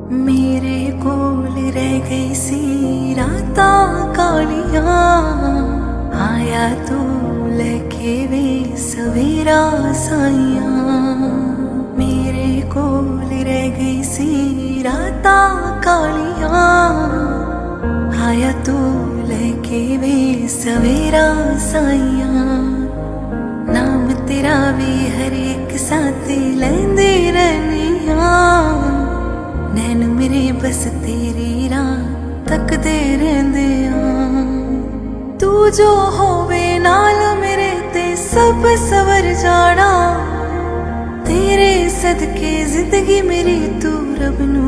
मेरे कोल रह गई सी रातां कालियां, आया तू लेके वे सवेरा साइयां। मेरे कोल रह गई सी रातां कालियां, आया तू लेके वे सवेरा साइयां। नाम तेरा भी हर एक साथ लैंदी रहनिया, नैन मेरे बस तेरी राह तकदे रहिंदे आ। तू जो होवे नाल मेरे ते सब सवर जाना, तेरे सदके जिंदगी मेरी तू रब नू